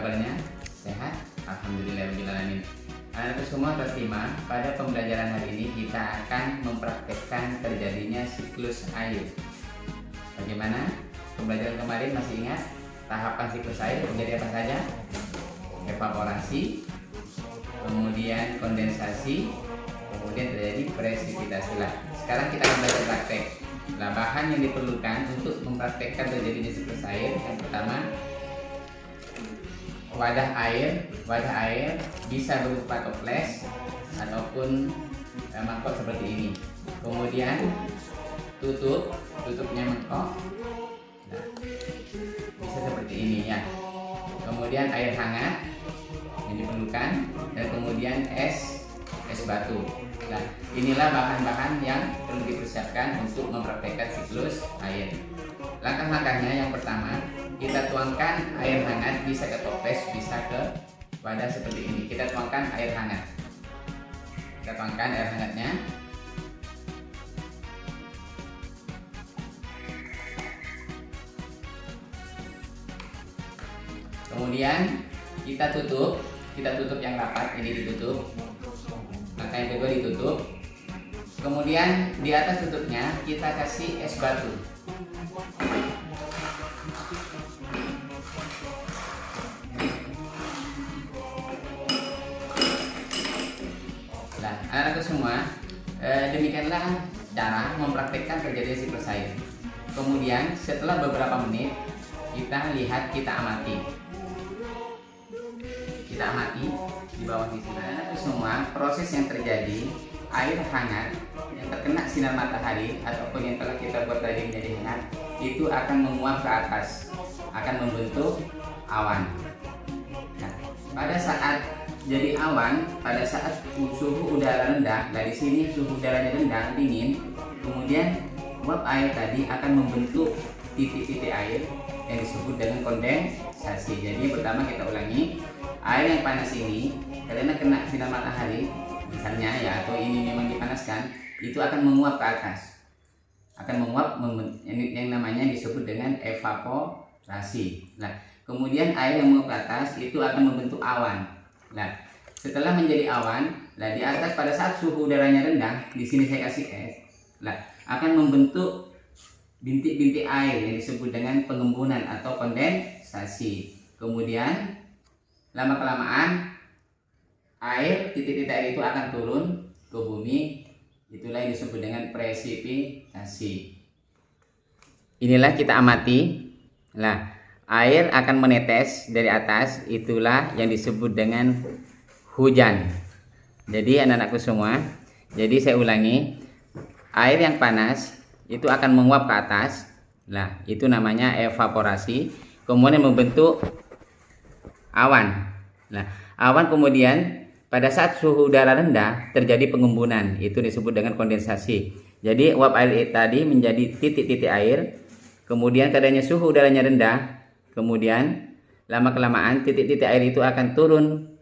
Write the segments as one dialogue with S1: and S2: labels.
S1: kabarnya? Sehat? Alhamdulillahirrahmanirrahim. Anak-anakku semua kelas 5, pada pembelajaran hari ini kita akan mempraktekkan terjadinya siklus air. Bagaimana? Pembelajaran kemarin masih ingat? Tahapan siklus air menjadi apa saja? Evaporasi, kemudian kondensasi, kemudian terjadi presipitasi. Sekarang kita akan belajar praktek. Bahan yang diperlukan untuk mempraktekkan terjadinya siklus air, yang pertama wadah air. Wadah air bisa berupa toples ataupun mangkok seperti ini. Kemudian tutupnya mangkok, bisa seperti ini ya. Kemudian air hangat yang diperlukan, dan kemudian es batu. Nah, inilah bahan-bahan yang perlu dipersiapkan untuk mempraktekkan siklus air. Langkah-langkahnya, yang pertama, kita tuangkan air hangat, bisa ke toples, bisa ke wadah seperti ini. Kita tuangkan air hangat. Kita tuangkan air hangatnya. Kemudian kita tutup yang rapat, ini ditutup. Langkah yang kedua ditutup. Kemudian di atas tutupnya kita kasih es batu. Nah, anak-anakku semua, demikianlah cara mempraktekkan terjadinya siklus air. Kemudian setelah beberapa menit kita lihat, kita amati di bawah di sini. Anak-anakku semua, proses yang terjadi, air hangat yang terkena sinar matahari ataupun yang telah kita buat tadi menjadi hangat, itu akan menguap ke atas, akan membentuk awan. Nah, pada saat jadi awan, pada saat suhu udara rendah, dari sini suhu udaranya rendah, dingin, kemudian uap air tadi akan membentuk titik-titik air yang disebut dengan kondensasi. Jadi pertama kita ulangi, air yang panas ini karena kena sinar matahari misalnya ya, atau ini memang dipanaskan, itu akan menguap ke atas, akan menguap, yang namanya disebut dengan evaporasi. Nah, kemudian air yang menguap ke atas itu akan membentuk awan. Nah, setelah menjadi awan, di atas pada saat suhu udaranya rendah, di sini saya kasih es, akan membentuk bintik-bintik air yang disebut dengan pengembunan atau kondensasi. Kemudian lama-kelamaan air, titik-titik air itu akan turun ke bumi. Itulah yang disebut dengan presipitasi. Inilah kita amati. Nah, air akan menetes dari atas, itulah yang disebut dengan hujan. Jadi anak-anakku semua, jadi saya ulangi, air yang panas itu akan menguap ke atas. Nah, itu namanya evaporasi. Kemudian membentuk awan. Nah, awan kemudian pada saat suhu udara rendah terjadi pengembunan, itu disebut dengan kondensasi. Jadi uap air tadi menjadi titik-titik air. Kemudian keadaannya suhu udaranya rendah, kemudian lama-kelamaan titik-titik air itu akan turun.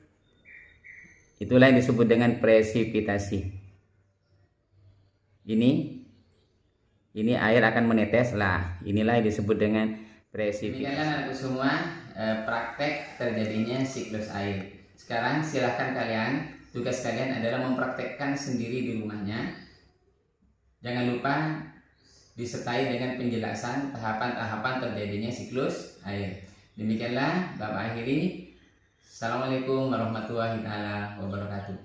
S1: Itulah yang disebut dengan presipitasi. Ini air akan menetes. Inilah yang disebut dengan presipitasi. Demikianlah anak-anakku semua, praktek terjadinya siklus air. Sekarang silahkan kalian, tugas kalian adalah mempraktekkan sendiri di rumahnya. Jangan lupa disertai dengan penjelasan tahapan-tahapan terjadinya siklus air. Demikianlah Bapak akhiri. Assalamualaikum warahmatullahi wabarakatuh.